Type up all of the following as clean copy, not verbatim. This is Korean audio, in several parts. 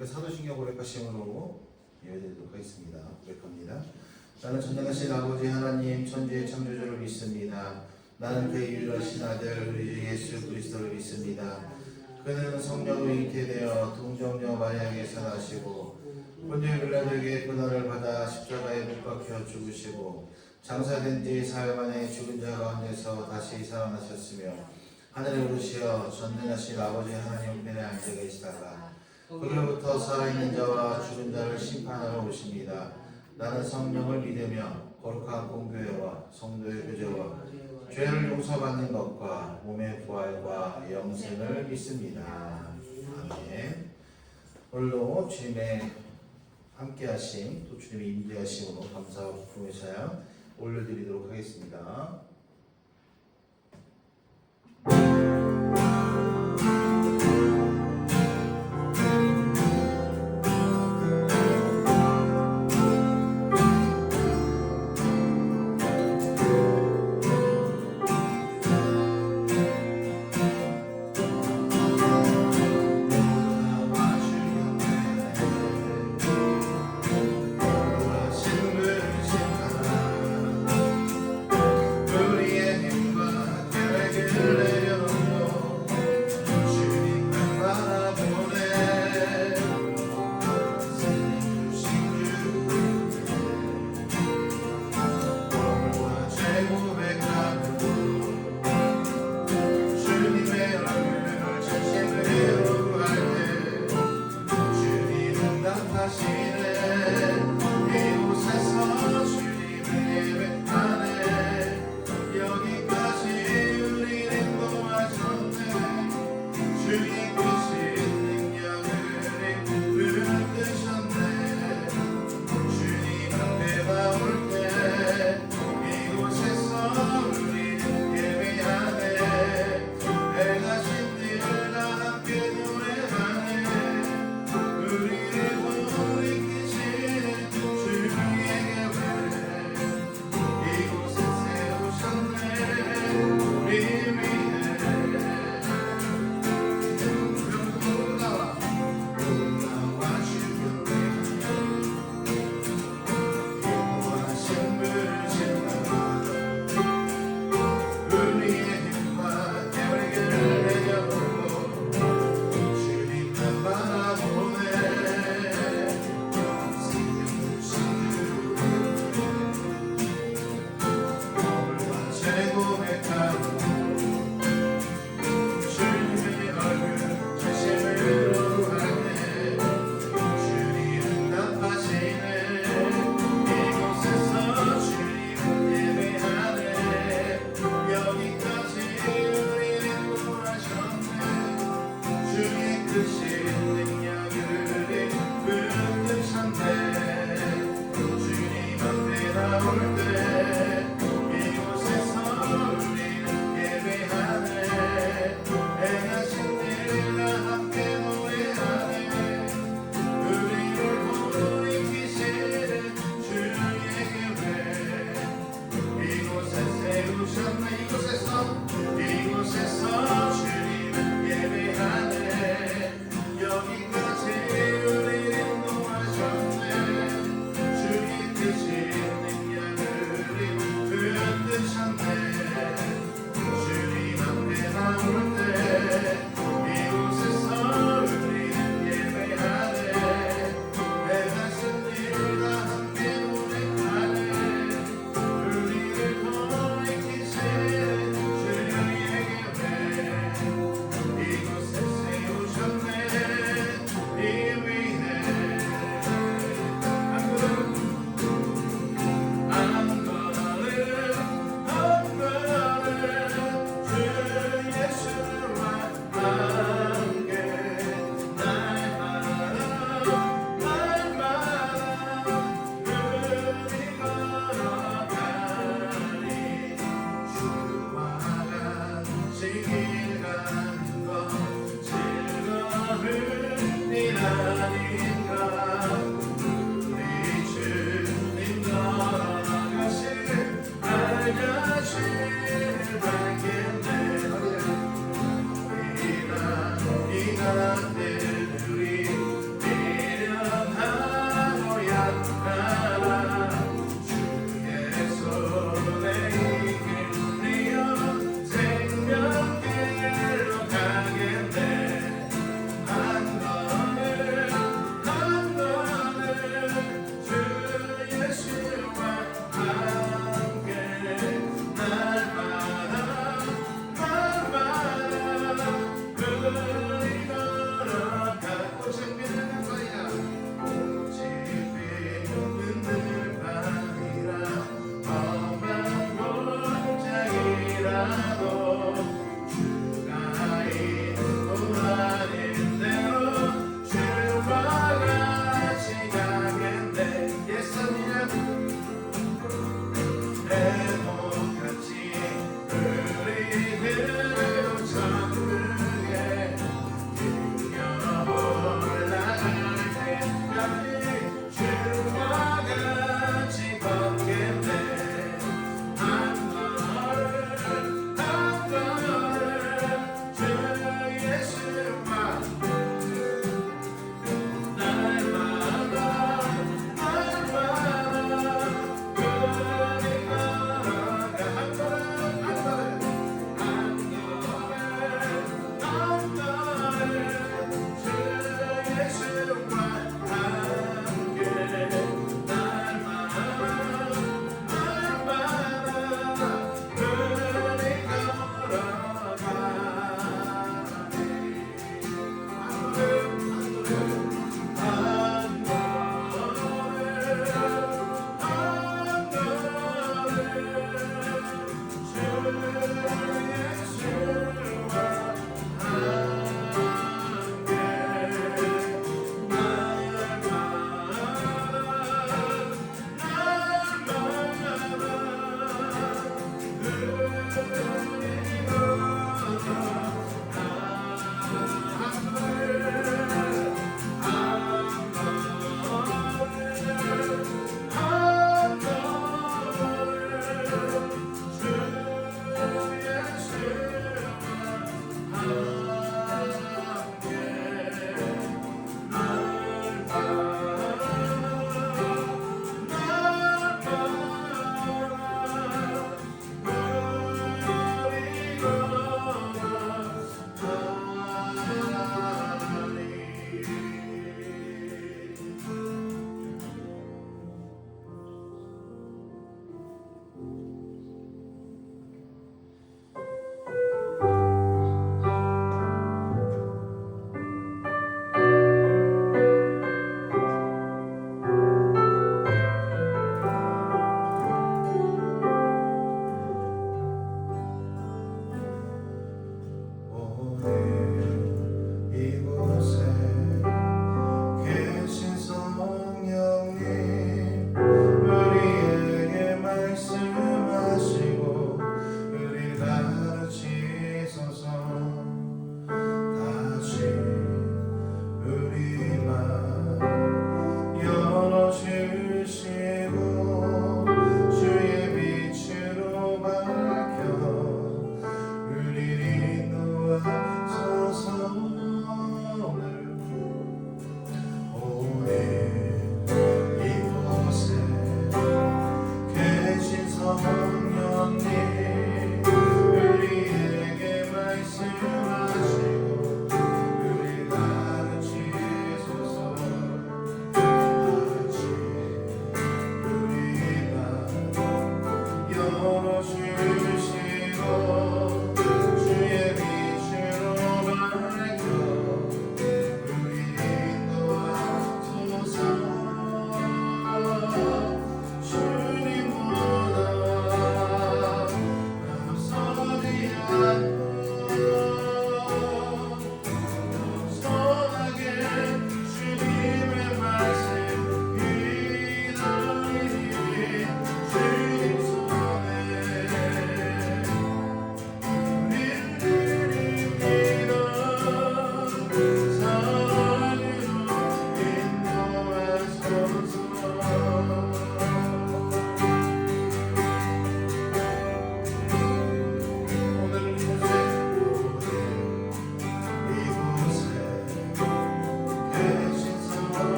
그렇게 사도신경 고백하심으로 예배드리도록 하겠습니다. 고백합니다. 나는 전능하신 아버지 하나님 천지의 창조주를 믿습니다. 나는 그의 유일하신 아들 우리 주 예수 그리스도를 믿습니다. 그는 성령으로 잉태되어 동정녀 마리아에게서 나시고 본디오 빌라도에게 고난을 받아 십자가에 못 박혀 죽으시고 장사된 지 사흘 만에 죽은 자 가운데서 다시 살아나셨으며 하늘에 오르시어 전능하신 아버지 하나님 우편에 앉아 계시다가 거기로부터 살아있는 자와 죽은 자를 심판하러 오십니다. 나는 성령을 믿으며 거룩한 공교회와 성도의 교제와 죄를 용서받는 것과 몸의 부활과 영생을 믿습니다. 아멘. 오늘도 주님의 함께하심 또 주님의 인도하심으로 감사와 기쁨의 찬양 올려드리도록 하겠습니다.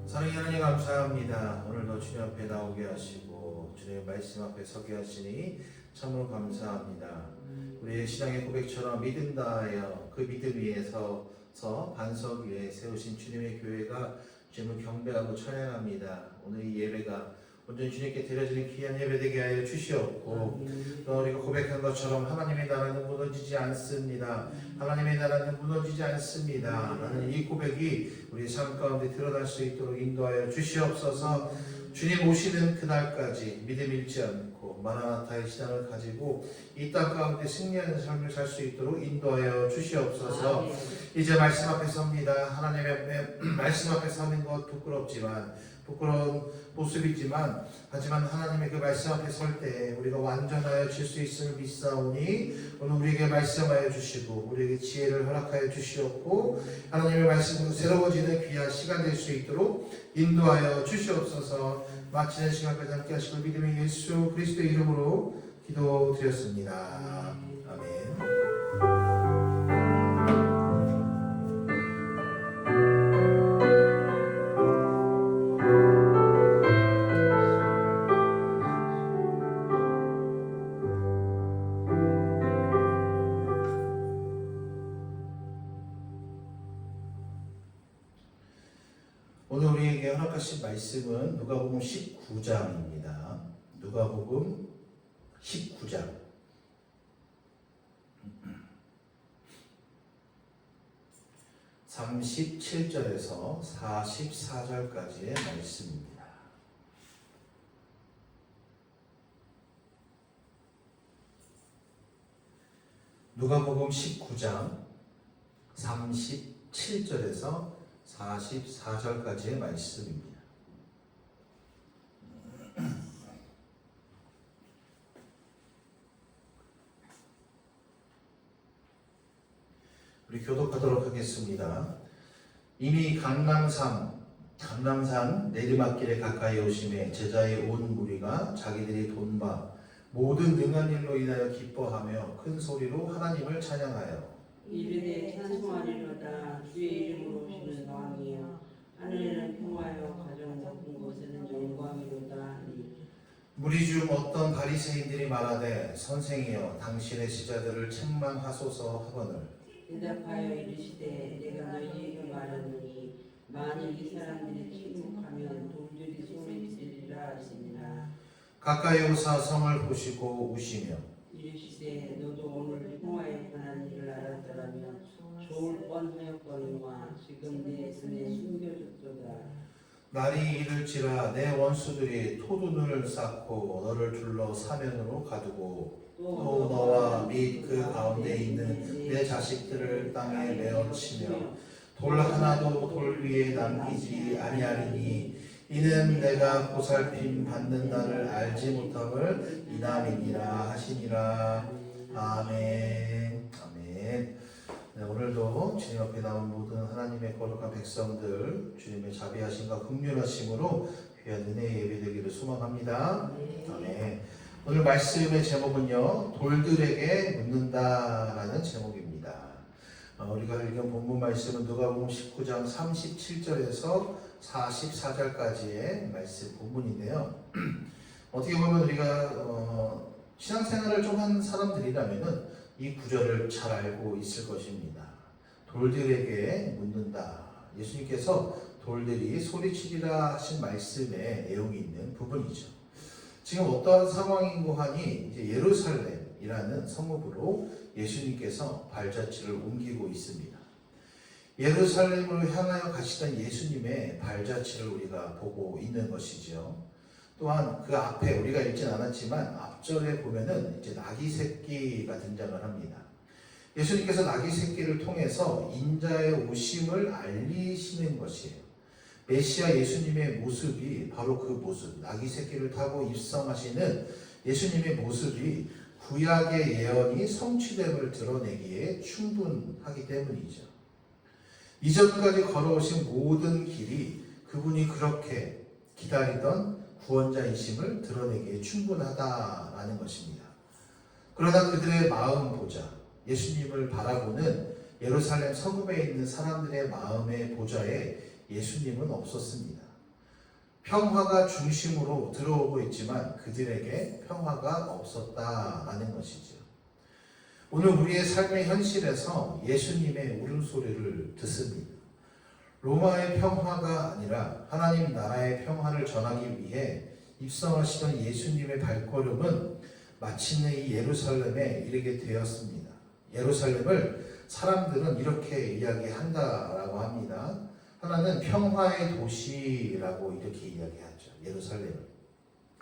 사랑의 하나님 감사합니다. 오늘도 주님 앞에 나오게 하시고 주님의 말씀 앞에 서게 하시니 참으로 감사합니다. 우리의 신앙의 고백처럼 믿음 다하여 그 믿음 위에 서서 반석 위에 세우신 주님의 교회가 주님을 경배하고 찬양합니다. 오늘 이 예배가 온전히 주님께 드려지는 귀한 예배 되게 하여 주시옵고 또 우리가 고백한 것처럼 하나님의 나라는 무너지지 않습니다. 하나님의 나라는 무너지지 않습니다. 나는 이 고백이 우리 삶 가운데 드러날 수 있도록 인도하여 주시옵소서. 주님 오시는 그날까지 믿음 잃지 않고 마라나타의 신앙을 가지고 이 땅 가운데 승리하는 삶을 살 수 있도록 인도하여 주시옵소서. 이제 말씀 앞에 섭니다. 하나님의 말씀 앞에 서는 것 부끄럽지만 부끄러운 모습이지만 하지만 하나님의 그 말씀 앞에 설 때 우리가 완전하여 질 수 있음을 믿사오니 오늘 우리에게 말씀하여 주시고 우리에게 지혜를 허락하여 주시옵고 하나님의 말씀으로 새로워지는 귀한 시간 될 수 있도록 인도하여 주시옵소서. 마치는 시간까지 함께 하시고 믿음의 예수 그리스도의 이름으로 기도드렸습니다. 아멘. 오늘 우리에게 허락하신 말씀은 누가복음 19장입니다. 누가복음 19장 37절에서 44절까지의 말씀입니다. 누가복음 19장 37절에서 44절까지의 말씀입니다. 우리 교독하도록 하겠습니다. 이미 강남산 내리막길에 가까이 오심에 제자의 온 무리가 자기들이 돈바 모든 능한 일로 인하여 기뻐하며 큰 소리로 하나님을 찬양하여 이르되 찬송하리로다. 주의 이름으로 오시는 왕이여 하늘에는 평화여 가장 높은 곳에는 영광이로다. 무리 중 어떤 바리새인들이 말하되 선생이여 당신의 제자들을 책망하소서 하거늘 대답하여 이르시되 내가 너희에게 말하노니 만일 이 사람들이 침묵하면 돌들이 소리지르리라 하시니라. 가까이 오사 성을 보시고 우시며 이르시되 너도 오늘 평화에 관한 일을 알았더라면 좋을 뻔하였거니와 지금 내 손에 숨겨졌도다. 날이 이를지라 내 원수들이 토둔을 쌓고 너를 둘러 사면으로 가두고 또 너와 및 그 가운데 있는 내 자식들을 땅에 메어치며 돌 하나도 돌 위에 남기지 아니하리니 이는 내가 보살핌 받는 날을 알지 못함을 이남이니라 하시니라. 아멘. 아멘. 네, 오늘도 주님 앞에 나온 모든 하나님의 거룩한 백성들 주님의 자비하심과 긍휼하심으로 귀한 은혜의 예배되기를 소망합니다. 아멘. 오늘 말씀의 제목은요, 돌들에게 묻는다라는 제목입니다. 우리가 읽은 본문 말씀은 누가복음 19장 37절에서 44절까지의 말씀 본문인데요. 어떻게 보면 우리가 신앙생활을 좀 한 사람들이라면은 이 구절을 잘 알고 있을 것입니다. 돌들에게 묻는다. 예수님께서 돌들이 소리치리라 하신 말씀에 내용이 있는 부분이죠. 지금 어떠한 상황인고 하니 이제 예루살렘이라는 성읍으로 예수님께서 발자취를 옮기고 있습니다. 예루살렘으로 향하여 가시던 예수님의 발자취를 우리가 보고 있는 것이죠. 또한 그 앞에 우리가 읽진 않았지만 앞절에 보면은 이제 나귀 새끼가 등장을 합니다. 예수님께서 나귀 새끼를 통해서 인자의 오심을 알리시는 것이에요. 메시아 예수님의 모습이 바로 그 모습, 나귀 새끼를 타고 입성하시는 예수님의 모습이 구약의 예언이 성취됨을 드러내기에 충분하기 때문이죠. 이전까지 걸어오신 모든 길이 그분이 그렇게 기다리던 구원자이심을 드러내기에 충분하다라는 것입니다. 그러나 그들의 마음 보자, 예수님을 바라보는 예루살렘 성읍에 있는 사람들의 마음의 보좌에 예수님은 없었습니다. 평화가 중심으로 들어오고 있지만 그들에게 평화가 없었다라는 것이죠. 오늘 우리의 삶의 현실에서 예수님의 울음소리를 듣습니다. 로마의 평화가 아니라 하나님 나라의 평화를 전하기 위해 입성하시던 예수님의 발걸음은 마침내 이 예루살렘에 이르게 되었습니다. 예루살렘을 사람들은 이렇게 이야기한다라고 합니다. 하나는 평화의 도시라고 이렇게 이야기하죠. 예루살렘을.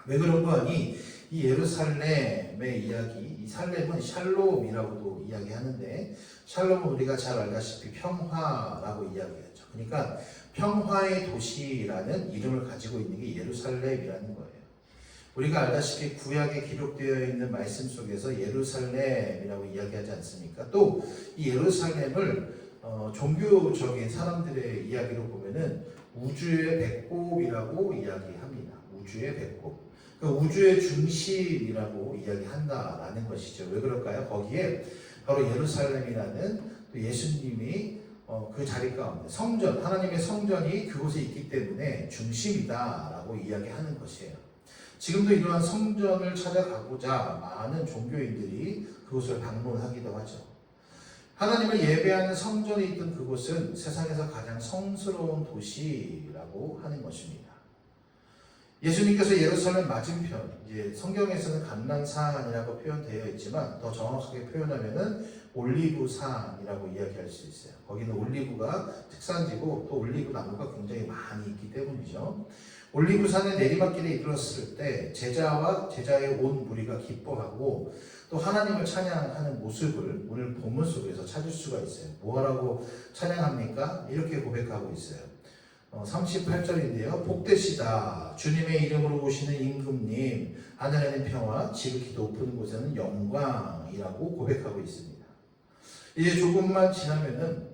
왜 그런 거 하니 이 예루살렘의 이야기, 이 살렘은 샬롬이라고도 이야기하는데 샬롬은 우리가 잘 알다시피 평화라고 이야기하죠. 그러니까 평화의 도시라는 이름을 가지고 있는 게 예루살렘이라는 거예요. 우리가 알다시피 구약에 기록되어 있는 말씀 속에서 예루살렘이라고 이야기하지 않습니까? 또 이 예루살렘을 종교적인 사람들의 이야기로 보면은 우주의 배꼽이라고 이야기합니다. 우주의 배꼽. 그러니까 우주의 중심이라고 이야기한다라는 것이죠. 왜 그럴까요? 거기에 바로 예루살렘이라는 또 예수님이 그 자리 가운데 성전, 하나님의 성전이 그곳에 있기 때문에 중심이다라고 이야기하는 것이에요. 지금도 이러한 성전을 찾아가고자 많은 종교인들이 그곳을 방문하기도 하죠. 하나님을 예배하는 성전이 있던 그곳은 세상에서 가장 성스러운 도시라고 하는 것입니다. 예수님께서 예루살렘 맞은편, 이제 성경에서는 감람산이라고 표현되어 있지만 더 정확하게 표현하면은 올리브산이라고 이야기할 수 있어요. 거기는 올리브가 특산지고 또 올리브 나무가 굉장히 많이 있기 때문이죠. 올리브산의 내리막길에 이르렀을 때 제자의 온 무리가 기뻐하고 또 하나님을 찬양하는 모습을 오늘 본문 속에서 찾을 수가 있어요. 뭐라고 찬양합니까? 이렇게 고백하고 있어요. 38절인데요. 복되시다. 주님의 이름으로 오시는 임금님, 하늘에는 평화, 지극히 높은 곳에는 영광이라고 고백하고 있습니다. 이제 조금만 지나면은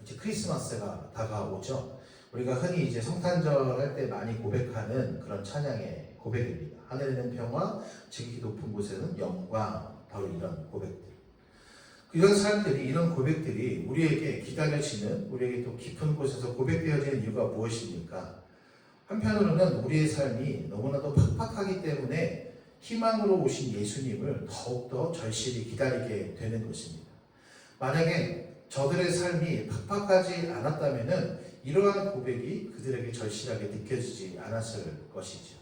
이제 크리스마스가 다가오죠. 우리가 흔히 이제 성탄절 할 때 많이 고백하는 그런 찬양의 고백입니다. 하늘에는 평화, 지극히 높은 곳에는 영광, 바로 이런 고백들. 이런 사람들이, 이런 고백들이 우리에게 기다려지는, 우리에게 또 깊은 곳에서 고백되어지는 이유가 무엇입니까? 한편으로는 우리의 삶이 너무나도 팍팍하기 때문에 희망으로 오신 예수님을 더욱더 절실히 기다리게 되는 것입니다. 만약에 저들의 삶이 팍팍하지 않았다면 이러한 고백이 그들에게 절실하게 느껴지지 않았을 것이죠.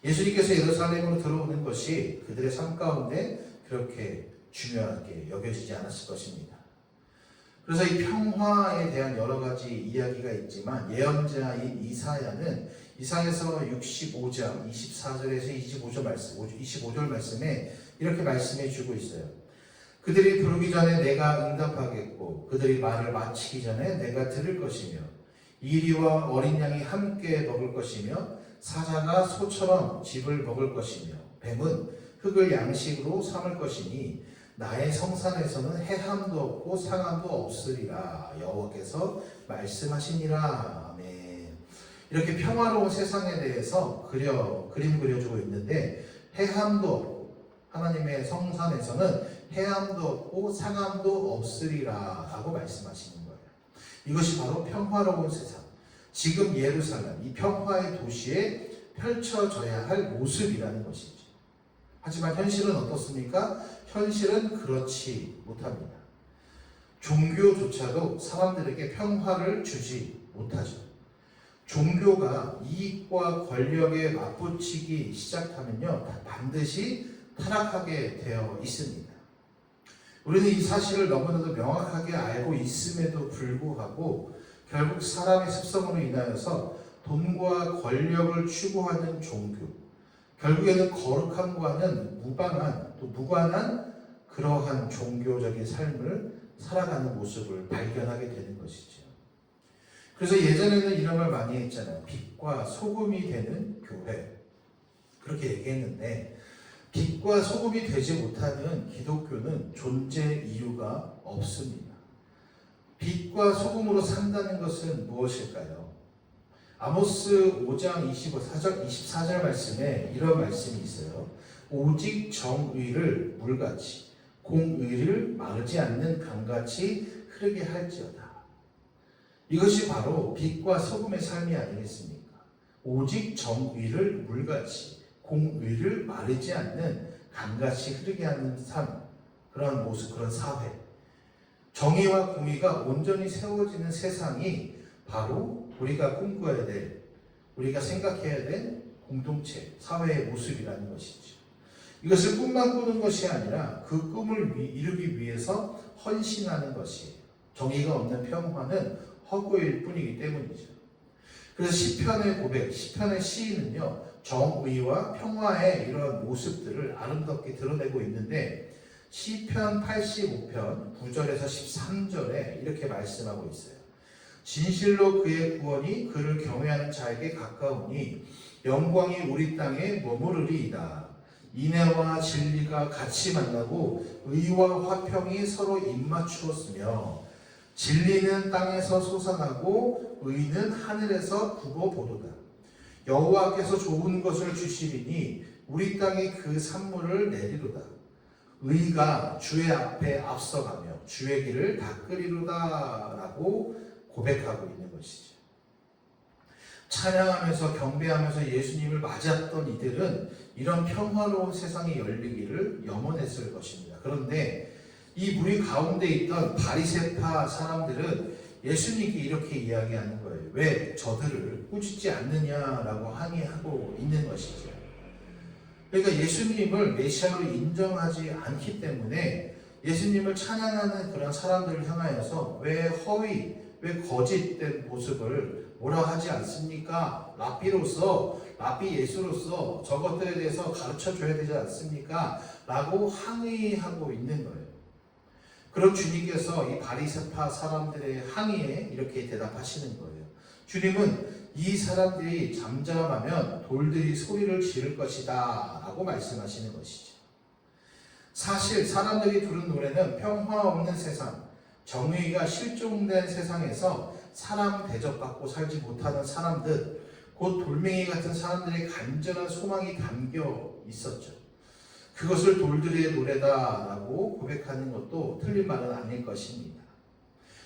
예수님께서 예루살렘으로 들어오는 것이 그들의 삶 가운데 그렇게 중요하게 여겨지지 않았을 것입니다. 그래서 이 평화에 대한 여러 가지 이야기가 있지만 예언자인 이사야는 이사야서 65장 24절에서 25절 말씀에 이렇게 말씀해 주고 있어요. 그들이 부르기 전에 내가 응답하겠고 그들이 말을 마치기 전에 내가 들을 것이며 이리와 어린 양이 함께 먹을 것이며 사자가 소처럼 짚을 먹을 것이며 뱀은 흙을 양식으로 삼을 것이니 나의 성산에서는 해함도 없고 상함도 없으리라 여호와께서 말씀하시니라. 아멘. 이렇게 평화로운 세상에 대해서 그림 그려주고 있는데 해함도 없고 하나님의 성산에서는 해함도 없고 상함도 없으리라 라고 말씀하시는 거예요. 이것이 바로 평화로운 세상, 지금 예루살렘, 이 평화의 도시에 펼쳐져야 할 모습이라는 것이죠. 하지만 현실은 어떻습니까? 현실은 그렇지 못합니다. 종교조차도 사람들에게 평화를 주지 못하죠. 종교가 이익과 권력에 맞붙이기 시작하면요, 반드시 타락하게 되어 있습니다. 우리는 이 사실을 너무나도 명확하게 알고 있음에도 불구하고 결국 사람의 습성으로 인하여서 돈과 권력을 추구하는 종교, 결국에는 거룩함과는 또 무관한 그러한 종교적인 삶을 살아가는 모습을 발견하게 되는 것이죠. 그래서 예전에는 이런 말 많이 했잖아요. 빛과 소금이 되는 교회. 그렇게 얘기했는데 빛과 소금이 되지 못하는 기독교는 존재 이유가 없습니다. 빛과 소금으로 산다는 것은 무엇일까요? 아모스 5장 24절 말씀에 이런 말씀이 있어요. 오직 정의를 물같이 공의를 마르지 않는 강같이 흐르게 할지어다. 이것이 바로 빛과 소금의 삶이 아니겠습니까? 오직 정의를 물같이 공의를 마르지 않는 강같이 흐르게 하는 삶, 그런 모습, 그런 사회, 정의와 공의가 온전히 세워지는 세상이 바로 우리가 꿈꿔야 될, 우리가 생각해야 될 공동체, 사회의 모습이라는 것이죠. 이것을 꿈만 꾸는 것이 아니라 그 꿈을 이루기 위해서 헌신하는 것이에요. 정의가 없는 평화는 허구일 뿐이기 때문이죠. 그래서 시편의 고백, 시편의 시인은요, 정의와 평화의 이런 모습들을 아름답게 드러내고 있는데 시편 85편 9절에서 13절에 이렇게 말씀하고 있어요. 진실로 그의 구원이 그를 경외하는 자에게 가까우니 영광이 우리 땅에 머무르리이다. 인애와 진리가 같이 만나고 의와 화평이 서로 입맞추었으며 진리는 땅에서 솟아나고 의는 하늘에서 굽어보도다. 여호와께서 좋은 것을 주시리니 우리 땅에 그 산물을 내리로다. 의가 주의 앞에 앞서가며 주의 길을 닦으리로다 라고 고백하고 있는 것이죠. 찬양하면서 경배하면서 예수님을 맞았던 이들은 이런 평화로운 세상이 열리기를 염원했을 것입니다. 그런데 이 무리 가운데 있던 바리새파 사람들은 예수님께 이렇게 이야기하는 거예요. 왜 저들을 꾸짖지 않느냐라고 항의하고 있는 것이죠. 그러니까 예수님을 메시아로 인정하지 않기 때문에 예수님을 찬양하는 그런 사람들을 향하여서 왜 허위, 왜 거짓된 모습을 뭐라 하지 않습니까? 랍비 예수로서 저것들에 대해서 가르쳐 줘야 되지 않습니까? 라고 항의하고 있는 거예요. 그럼 주님께서 이 바리새파 사람들의 항의에 이렇게 대답하시는 거예요. 주님은 이 사람들이 잠잠하면 돌들이 소리를 지를 것이다 라고 말씀하시는 것이죠. 사실 사람들이 부른 노래는 평화 없는 세상, 정의가 실종된 세상에서 사람 대접받고 살지 못하는 사람들, 곧 돌멩이 같은 사람들의 간절한 소망이 담겨 있었죠. 그것을 돌들의 노래다라고 고백하는 것도 틀린 말은 아닐 것입니다.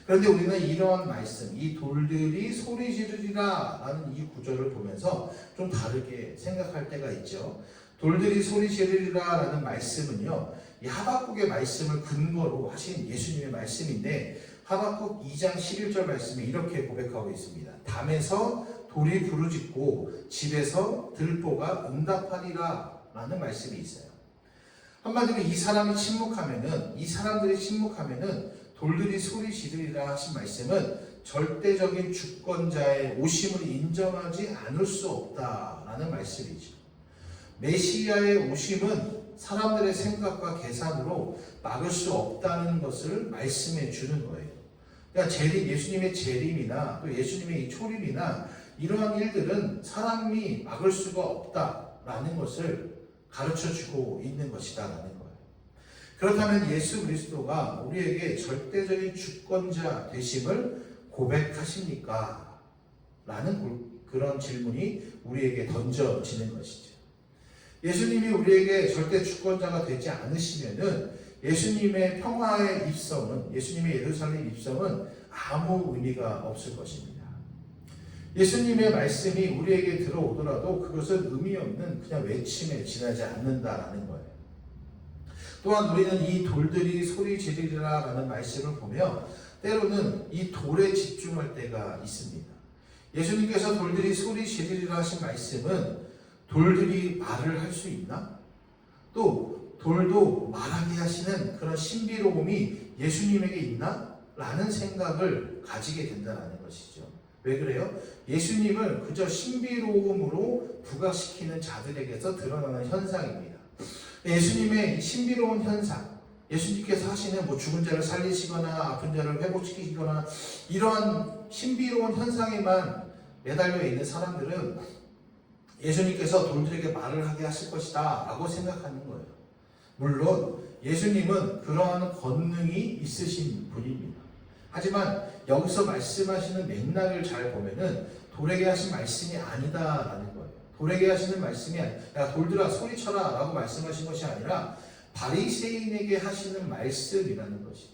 그런데 우리는 이러한 말씀, 이 돌들이 소리 지르리라 라는 이 구절을 보면서 좀 다르게 생각할 때가 있죠. 돌들이 소리 지르리라 라는 말씀은요, 이 하박국의 말씀을 근거로 하신 예수님의 말씀인데 하박국 2장 11절 말씀에 이렇게 고백하고 있습니다. 담에서 돌이 부르짖고 집에서 들보가 응답하리라 라는 말씀이 있어요. 한마디로 이 사람들이 침묵하면은 돌들이 소리 지르리라 하신 말씀은 절대적인 주권자의 오심을 인정하지 않을 수 없다라는 말씀이죠. 메시아의 오심은 사람들의 생각과 계산으로 막을 수 없다는 것을 말씀해 주는 거예요. 그러니까 예수님의 재림이나 또 예수님의 이 초림이나 이러한 일들은 사람이 막을 수가 없다라는 것을 가르쳐 주고 있는 것이다라는 거예요. 그렇다면 예수 그리스도가 우리에게 절대적인 주권자 되심을 고백하십니까? 라는 그런 질문이 우리에게 던져지는 것이죠. 예수님이 우리에게 절대 주권자가 되지 않으시면은 예수님의 평화의 입성은, 예수님의 예루살렘 입성은 아무 의미가 없을 것입니다. 예수님의 말씀이 우리에게 들어오더라도 그것은 의미 없는 그냥 외침에 지나지 않는다라는 거예요. 또한 우리는 이 돌들이 소리 지르리라 라는 말씀을 보며 때로는 이 돌에 집중할 때가 있습니다. 예수님께서 돌들이 소리 지르리라 하신 말씀은 돌들이 말을 할 수 있나? 또 돌도 말하게 하시는 그런 신비로움이 예수님에게 있나? 라는 생각을 가지게 된다는 것이죠. 왜 그래요? 예수님을 그저 신비로움으로 부각시키는 자들에게서 드러나는 현상입니다. 예수님의 신비로운 현상, 예수님께서 하시는 죽은 자를 살리시거나 아픈 자를 회복시키시거나 이러한 신비로운 현상에만 매달려 있는 사람들은 예수님께서 돌들에게 말을 하게 하실 것이다 라고 생각하는 거예요. 물론 예수님은 그러한 권능이 있으신 분입니다. 하지만 여기서 말씀하시는 맥락을 잘 보면은 돌에게 하신 말씀이 아니다라는 거예요. 돌에게 하시는 말씀이 야 돌들아 소리쳐라 라고 말씀하신 것이 아니라 바리새인에게 하시는 말씀이라는 것이에요.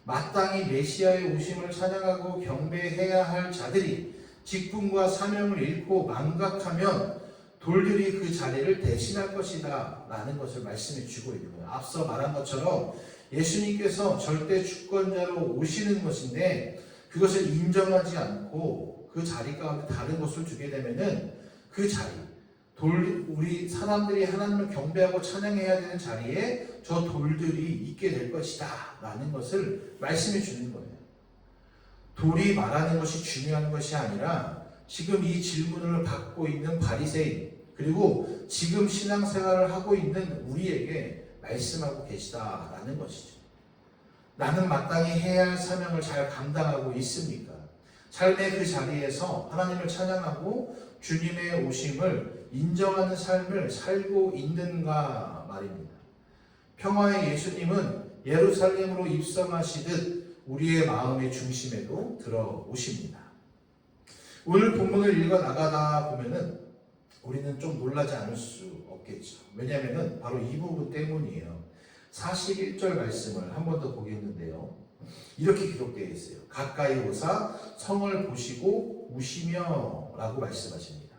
마땅히 메시아의 오심을 찬양하고 경배해야 할 자들이 직분과 사명을 잃고 망각하면 돌들이 그 자리를 대신할 것이다 라는 것을 말씀해 주고 있는 거예요. 앞서 말한 것처럼 예수님께서 절대 주권자로 오시는 것인데 그것을 인정하지 않고 그 자리 가운데 다른 것을 주게 되면은 그 자리, 우리 사람들이 하나님을 경배하고 찬양해야 되는 자리에 저 돌들이 있게 될 것이다 라는 것을 말씀해 주는 거예요. 돌이 말하는 것이 중요한 것이 아니라 지금 이 질문을 받고 있는 바리새인 그리고 지금 신앙생활을 하고 있는 우리에게 말씀하고 계시다라는 것이죠. 나는 마땅히 해야 할 사명을 잘 감당하고 있습니까? 삶의 그 자리에서 하나님을 찬양하고 주님의 오심을 인정하는 삶을 살고 있는가 말입니다. 평화의 예수님은 예루살렘으로 입성하시듯 우리의 마음의 중심에도 들어오십니다. 오늘 본문을 읽어 나가다 보면은 우리는 좀 놀라지 않을 수 없겠죠. 왜냐하면은 바로 이 부분 때문이에요. 41절 말씀을 한 번 더 보겠는데요. 이렇게 기록되어 있어요. 가까이 오사 성을 보시고 우시며 라고 말씀하십니다.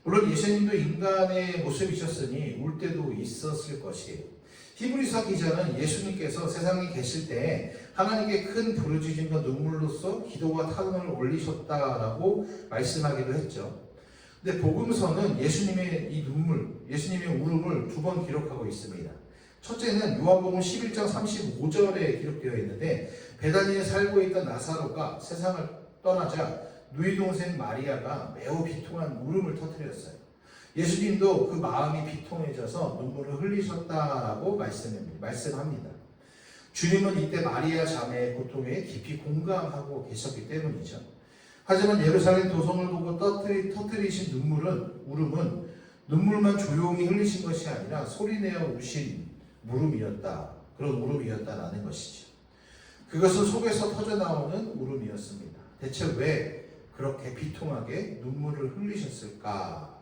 물론 예수님도 인간의 모습이셨으니 울 때도 있었을 것이에요. 히브리서 기자는 예수님께서 세상에 계실 때 하나님께 큰 부르짖음과 눈물로써 기도와 탄원을 올리셨다라고 말씀하기도 했죠. 근데 복음서는 예수님의 이 눈물, 예수님의 울음을 두 번 기록하고 있습니다. 첫째는 요한복음 11장 35절에 기록되어 있는데 베다니에 살고 있던 나사로가 세상을 떠나자 누이 동생 마리아가 매우 비통한 울음을 터뜨렸어요. 예수님도 그 마음이 비통해져서 눈물을 흘리셨다라고 말씀합니다. 주님은 이때 마리아 자매의 고통에 깊이 공감하고 계셨기 때문이죠. 하지만 예루살렘 도성을 보고 터뜨리신 울음은 눈물만 조용히 흘리신 것이 아니라 소리내어 우신 그런 울음이었다라는 것이죠. 그것은 속에서 터져나오는 울음이었습니다. 대체 왜 그렇게 비통하게 눈물을 흘리셨을까?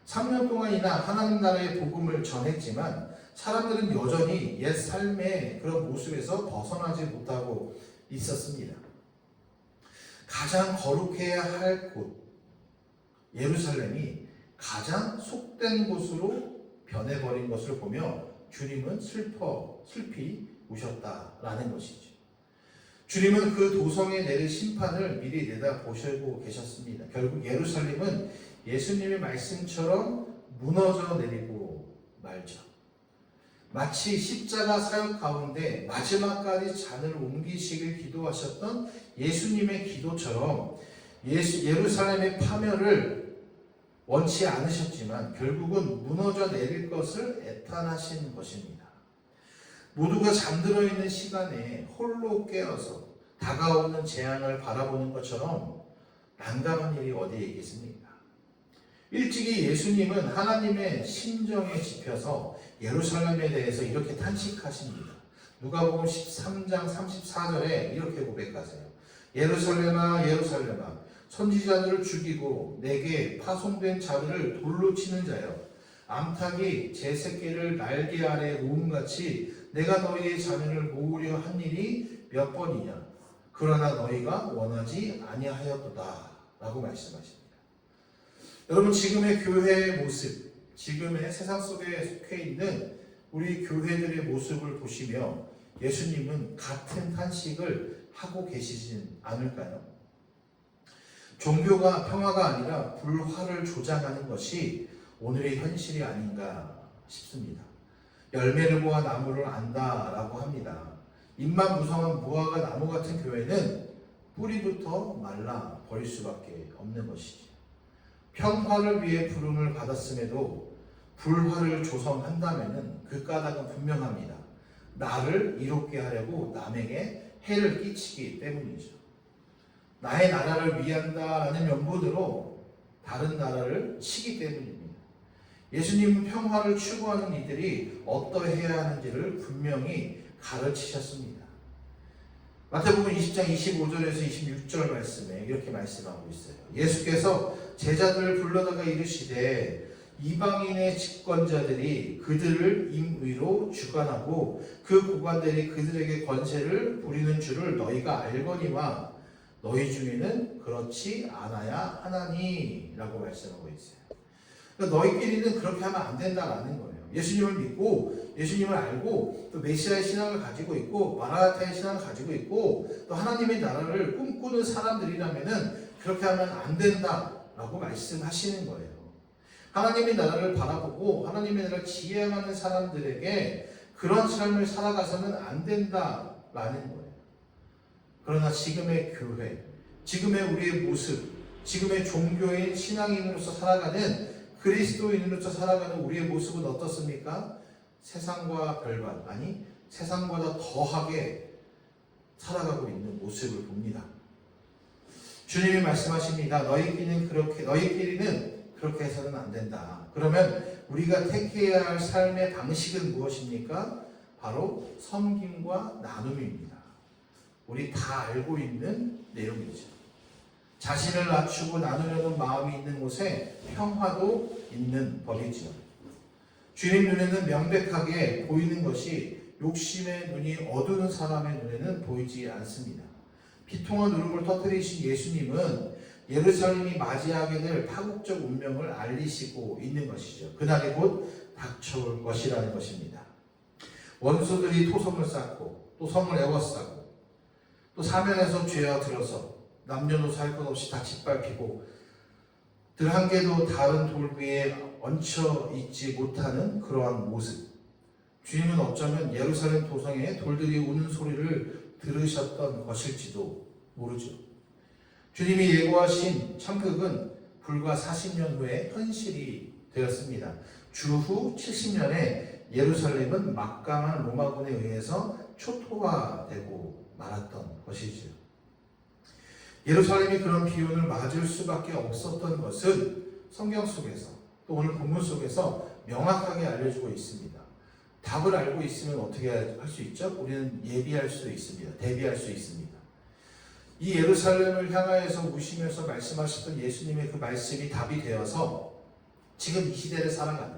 3년 동안이나 하나님 나라의 복음을 전했지만 사람들은 여전히 옛 삶의 그런 모습에서 벗어나지 못하고 있었습니다. 가장 거룩해야 할 곳, 예루살렘이 가장 속된 곳으로 변해버린 것을 보며 주님은 슬피 우셨다라는 것이죠. 주님은 그 도성에 내릴 심판을 미리 내다보시고 계셨습니다. 결국 예루살렘은 예수님의 말씀처럼 무너져 내리고 말죠. 마치 십자가 사역 가운데 마지막까지 잔을 옮기시길 기도하셨던 예수님의 기도처럼 예루살렘의 파멸을 원치 않으셨지만 결국은 무너져 내릴 것을 애탄하신 것입니다. 모두가 잠들어 있는 시간에 홀로 깨어서 다가오는 재앙을 바라보는 것처럼 난감한 일이 어디에 있겠습니까? 일찍이 예수님은 하나님의 심정에 짚여서 예루살렘에 대해서 이렇게 탄식하십니다. 누가복음 13장 34절에 이렇게 고백하세요. 예루살렘아 예루살렘아 선지자들을 죽이고 내게 파송된 자들을 돌로 치는 자여 암탉이 제 새끼를 날개 아래 놓음같이 내가 너희의 자녀를 모으려 한 일이 몇 번이냐 그러나 너희가 원하지 아니하였도다 라고 말씀하십니다. 여러분 지금의 교회의 모습, 지금의 세상 속에 속해 있는 우리 교회들의 모습을 보시며 예수님은 같은 탄식을 하고 계시진 않을까요? 종교가 평화가 아니라 불화를 조장하는 것이 오늘의 현실이 아닌가 싶습니다. 열매를 보아 나무를 안다라고 합니다. 잎만 무성한 무화과 나무 같은 교회는 뿌리부터 말라 버릴 수밖에 없는 것이지. 평화를 위해 부름을 받았음에도 불화를 조성한다면 그 까닭은 분명합니다. 나를 이롭게 하려고 남에게 해를 끼치기 때문이죠. 나의 나라를 위한다라는 명분으로 다른 나라를 치기 때문입니다. 예수님은 평화를 추구하는 이들이 어떠해야 하는지를 분명히 가르치셨습니다. 마태복음 20장 25절에서 26절 말씀에 이렇게 말씀하고 있어요. 예수께서 제자들을 불러다가 이르시되 이방인의 집권자들이 그들을 임의로 주관하고 그 고관들이 그들에게 권세를 부리는 줄을 너희가 알거니와 너희 중에는 그렇지 않아야 하나니 라고 말씀하고 있어요. 그러니까 너희끼리는 그렇게 하면 안 된다라는 거예요. 예수님을 믿고 예수님을 알고 또 메시아의 신앙을 가지고 있고 마라나타의 신앙을 가지고 있고 또 하나님의 나라를 꿈꾸는 사람들이라면은 그렇게 하면 안 된다라고 말씀하시는 거예요. 하나님의 나라를 바라보고 하나님의 나라를 지향하는 사람들에게 그런 삶을 살아가서는 안 된다라는 거예요. 그러나 지금의 교회, 지금의 우리의 모습, 지금의 종교인 신앙인으로서 살아가는 그리스도인으로서 살아가는 우리의 모습은 어떻습니까? 세상과 별반, 아니 세상보다 더하게 살아가고 있는 모습을 봅니다. 주님이 말씀하십니다. 너희끼리는 그렇게 해서는 안 된다. 그러면 우리가 택해야 할 삶의 방식은 무엇입니까? 바로 섬김과 나눔입니다. 우리 다 알고 있는 내용이죠. 자신을 낮추고 나누려는 마음이 있는 곳에 평화도 있는 법이죠. 주님 눈에는 명백하게 보이는 것이 욕심의 눈이 어두운 사람의 눈에는 보이지 않습니다. 비통한 울음을 터뜨리신 예수님은 예루살렘이 맞이하게 될 파국적 운명을 알리시고 있는 것이죠. 그날이 곧 닥쳐올 것이라는 것입니다. 원수들이 토성을 쌓고 또 성을 에워싸고 또 사면에서 죄와 들어서 남녀노소 할 것 없이 다 짓밟히고 들 한 개도 다른 돌 위에 얹혀 있지 못하는 그러한 모습. 주님은 어쩌면 예루살렘 도성에 돌들이 우는 소리를 들으셨던 것일지도 모르죠. 주님이 예고하신 천국은 불과 40년 후에 현실이 되었습니다. 주후 70년에 예루살렘은 막강한 로마군에 의해서 초토화되고 말았던 것이죠. 예루살렘이 그런 비운을 맞을 수밖에 없었던 것은 성경 속에서 또 오늘 본문 속에서 명확하게 알려주고 있습니다. 답을 알고 있으면 어떻게 할 수 있죠? 우리는 예비할 수 있습니다. 대비할 수 있습니다. 이 예루살렘을 향하여서 우시면서 말씀하셨던 예수님의 그 말씀이 답이 되어서 지금 이 시대를 살아가는,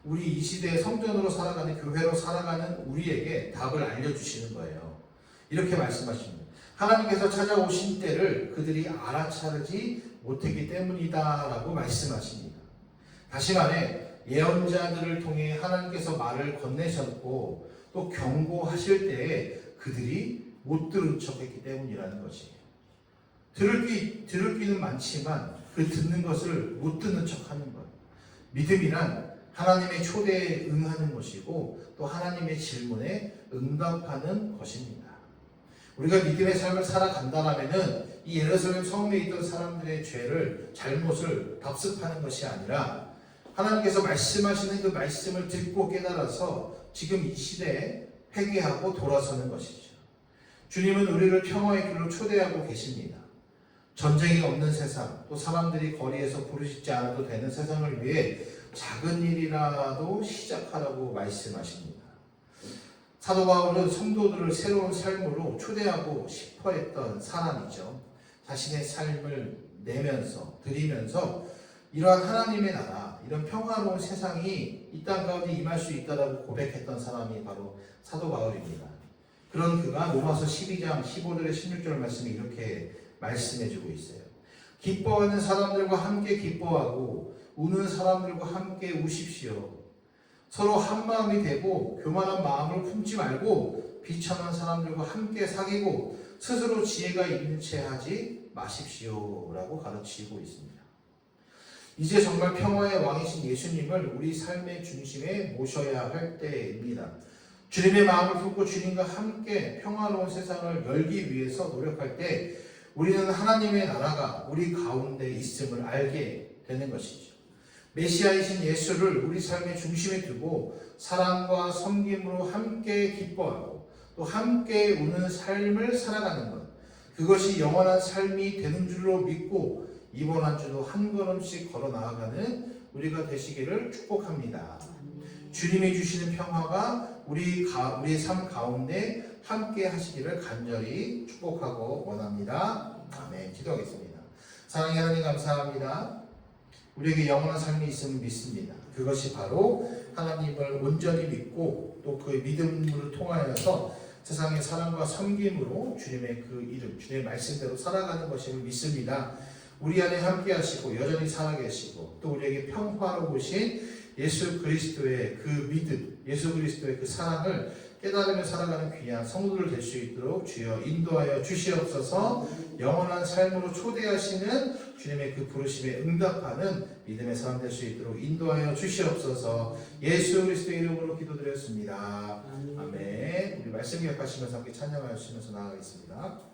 우리 이 시대의 성전으로 살아가는, 교회로 살아가는 우리에게 답을 알려주시는 거예요. 이렇게 말씀하십니다. 하나님께서 찾아오신 때를 그들이 알아차리지 못했기 때문이다라고 말씀하십니다. 다시 말해 예언자들을 통해 하나님께서 말을 건네셨고 또 경고하실 때에 그들이 못 들은 척했기 때문이라는 것이에요. 들을 귀는 많지만 그 듣는 것을 못 듣는 척하는 것. 믿음이란 하나님의 초대에 응하는 것이고 또 하나님의 질문에 응답하는 것입니다. 우리가 믿음의 삶을 살아간다면은 이 예루살렘 성읍에 있던 사람들의 죄를, 잘못을 답습하는 것이 아니라 하나님께서 말씀하시는 그 말씀을 듣고 깨달아서 지금 이 시대에 회개하고 돌아서는 것이죠. 주님은 우리를 평화의 길로 초대하고 계십니다. 전쟁이 없는 세상, 또 사람들이 거리에서 부르짖지 않아도 되는 세상을 위해 작은 일이라도 시작하라고 말씀하십니다. 사도 바울은 성도들을 새로운 삶으로 초대하고 싶어 했던 사람이죠. 자신의 삶을 내면서, 드리면서 이러한 하나님의 나라, 이런 평화로운 세상이 이 땅 가운데 임할 수 있다라고 고백했던 사람이 바로 사도 바울입니다. 그런 그가 로마서 12장 15절에 16절 말씀이 이렇게 말씀해주고 있어요. 기뻐하는 사람들과 함께 기뻐하고 우는 사람들과 함께 우십시오. 서로 한 마음이 되고 교만한 마음을 품지 말고 비천한 사람들과 함께 사귀고 스스로 지혜가 있는 채 하지 마십시오 라고 가르치고 있습니다. 이제 정말 평화의 왕이신 예수님을 우리 삶의 중심에 모셔야 할 때입니다. 주님의 마음을 품고 주님과 함께 평화로운 세상을 열기 위해서 노력할 때 우리는 하나님의 나라가 우리 가운데 있음을 알게 되는 것이죠. 메시아이신 예수를 우리 삶의 중심에 두고 사랑과 섬김으로 함께 기뻐하고 또 함께 우는 삶을 살아가는 것, 그것이 영원한 삶이 되는 줄로 믿고 이번 한 주도 한 걸음씩 걸어 나아가는 우리가 되시기를 축복합니다. 주님이 주시는 평화가 우리의 삶 가운데 함께 하시기를 간절히 축복하고 원합니다. 아멘. 기도하겠습니다. 사랑의 하나님 감사합니다. 우리에게 영원한 삶이 있음을 믿습니다. 그것이 바로 하나님을 온전히 믿고 또 그의 믿음을 통하여서 세상의 사랑과 섬김으로 주님의 그 이름, 주님의 말씀대로 살아가는 것임을 믿습니다. 우리 안에 함께 하시고 여전히 살아계시고 또 우리에게 평화로우신 예수 그리스도의 그 믿음, 예수 그리스도의 그 사랑을 깨달으며 살아가는 귀한 성도들 될 수 있도록 주여 인도하여 주시옵소서. 영원한 삶으로 초대하시는 주님의 그 부르심에 응답하는 믿음의 사람 될 수 있도록 인도하여 주시옵소서. 예수 그리스도의 이름으로 기도드렸습니다. 아멘. 우리 말씀 기억하시면서 함께 찬양하여 주시면서 나아가겠습니다.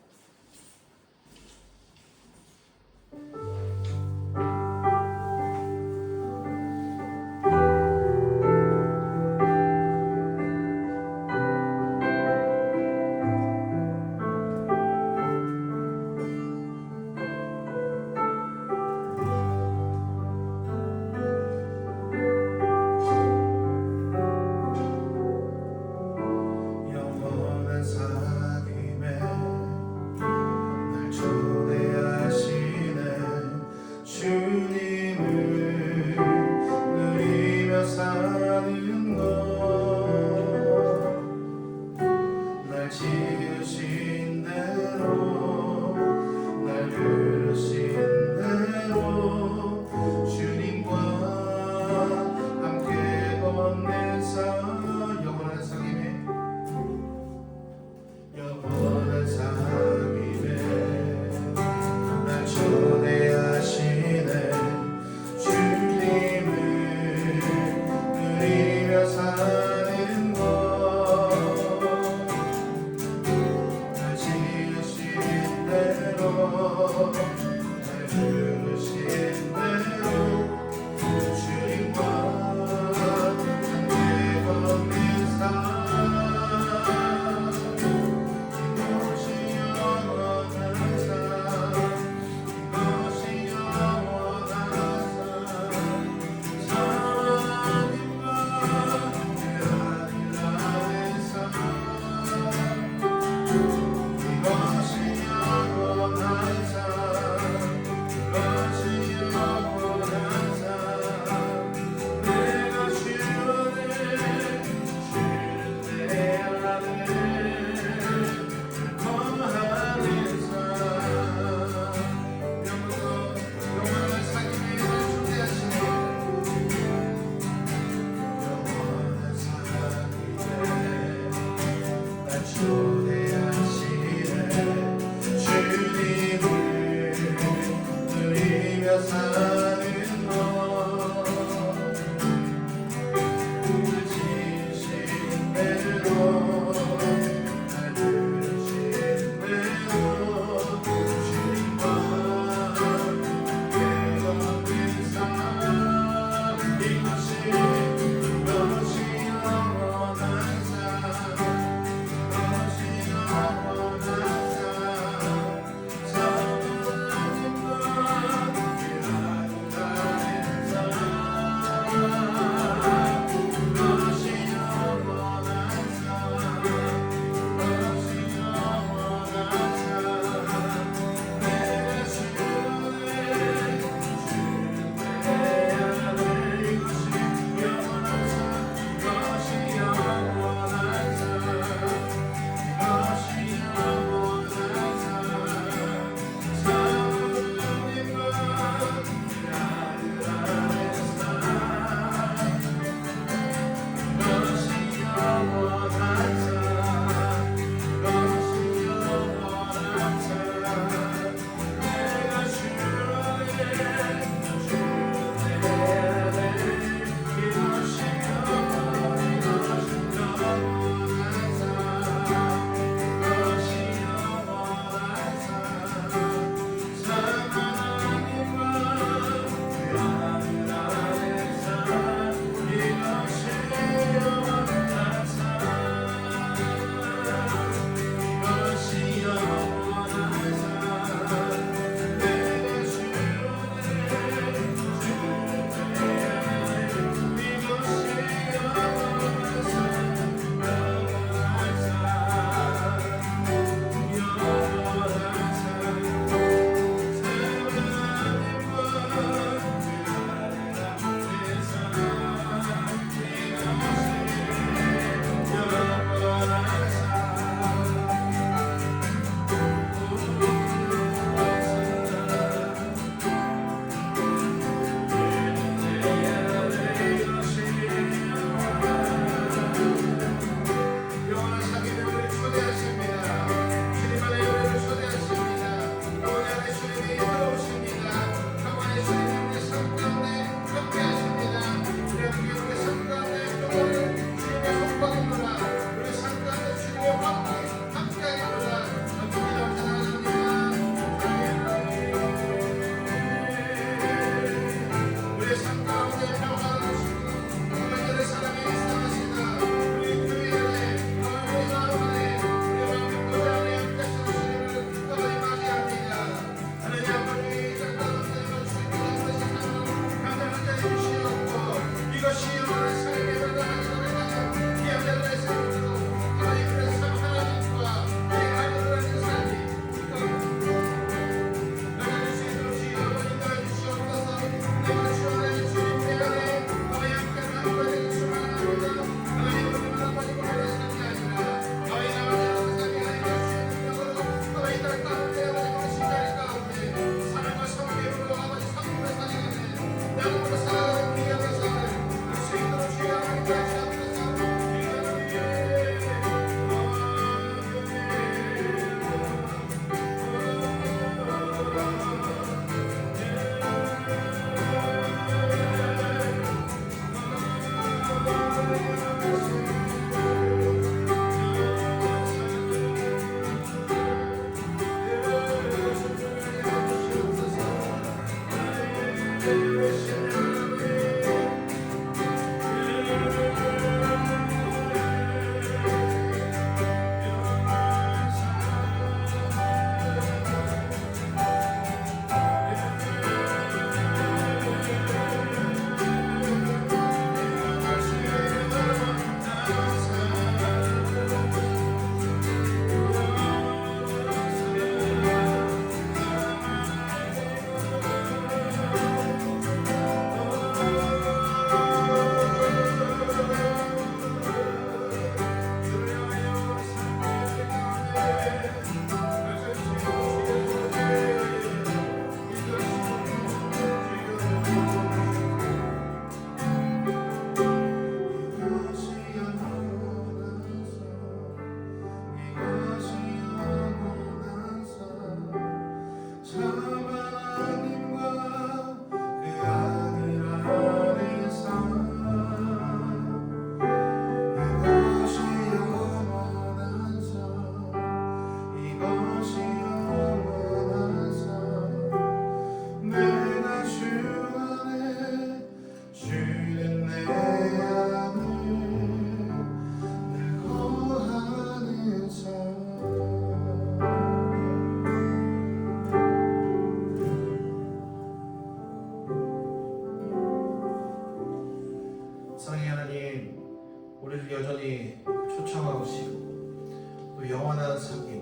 초청하시고 또 영원한 사귐에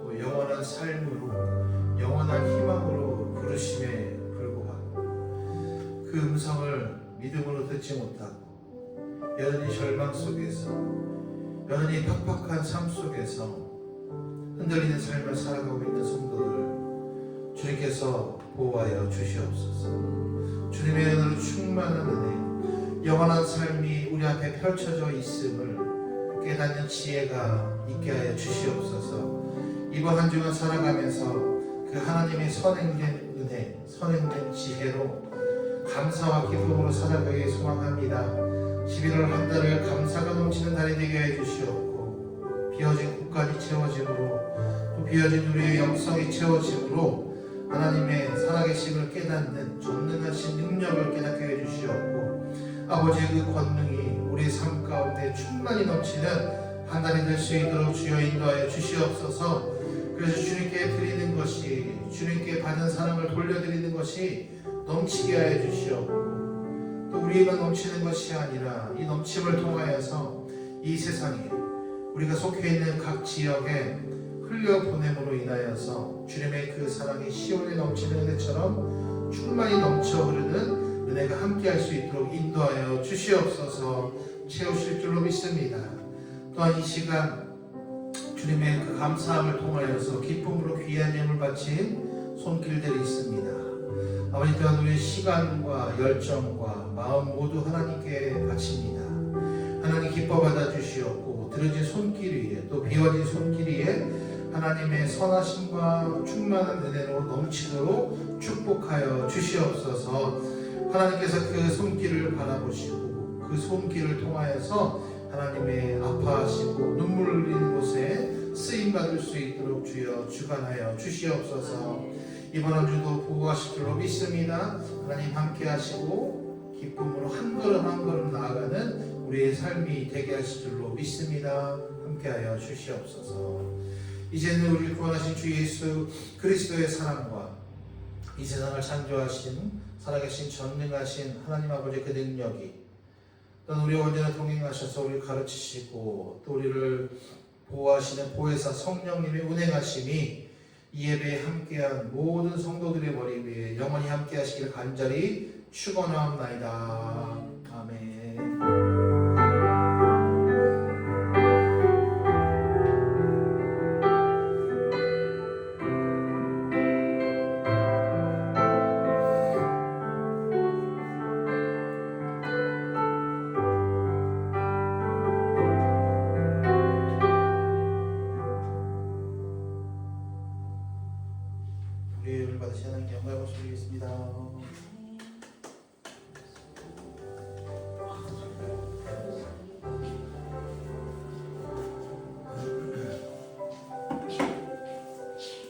또 영원한 삶으로 영원한 희망으로 부르심에 불구하고 그 음성을 믿음으로 듣지 못하고 여전히 절망 속에서 여전히 팍팍한 삶 속에서 흔들리는 삶을 살아가고 있는 성도들 주님께서 보호하여 주시옵소서. 주님의 은혜로 충만한 은혜 영원한 삶이 우리 앞에 펼쳐져 있음을 깨닫는 지혜가 있게 하여 주시옵소서. 이번 한 주간 살아가면서 그 하나님의 선행된 은혜 선행된 지혜로 감사와 기쁨으로 살아가기 소망합니다. 11월 한 달을 감사가 넘치는 달이 되게 해 주시옵고 비어진 곳까지 채워짐으로 또 비어진 우리의 영성이 채워짐으로 하나님의 살아계심을 깨닫는 전능하신 능력을 깨닫게 해 주시옵고 아버지의 그 권능이 우리의 삶 가운데 충만히 넘치는 한 달이 될 수 있도록 주여 인도하여 주시옵소서. 그래서 주님께 드리는 것이 주님께 받은 사랑을 돌려드리는 것이 넘치게 하여 주시옵고 또 우리가 넘치는 것이 아니라 이 넘침을 통하여서 이 세상에 우리가 속해 있는 각 지역에 흘려보냄으로 인하여서 주님의 그 사랑이 시온에 넘치는 은혜처럼 충만히 넘쳐 흐르는 은혜가 함께할 수 있도록 인도하여 주시옵소서. 채우실 줄로 믿습니다. 또한 이 시간 주님의 그 감사함을 통하여서 기쁨으로 귀한 예물 바친 손길들이 있습니다. 아버지 또한 우리의 시간과 열정과 마음 모두 하나님께 바칩니다. 하나님 기뻐 받아 주시옵고 들어진 손길 위에 또 비워진 손길 위에 하나님의 선하심과 충만한 은혜로 넘치도록 축복하여 주시옵소서. 하나님께서 그 손길을 바라보시고 그 손길을 통하여서 하나님의 아파하시고 눈물 흘리는 곳에 쓰임받을 수 있도록 주여 주관하여 주시옵소서. 이번 한 주도 보호하실 줄로 믿습니다. 하나님 함께 하시고 기쁨으로 한 걸음 한 걸음 나아가는 우리의 삶이 되게 하실 줄로 믿습니다. 함께하여 주시옵소서. 이제는 우리를 구원하신 주 예수 그리스도의 사랑과 이 세상을 창조하신 살아계신 전능하신 하나님 아버지의 그 능력이 또 우리와 언제나 동행하셔서 우리를 가르치시고 또 우리를 보호하시는 보혜사 성령님의 운행하심이 이 예배에 함께한 모든 성도들의 머리 위에 영원히 함께 하시기를 간절히 축원하옵나이다. 아멘. 우리를 받으시 하나님께 영광을 드리겠습니다.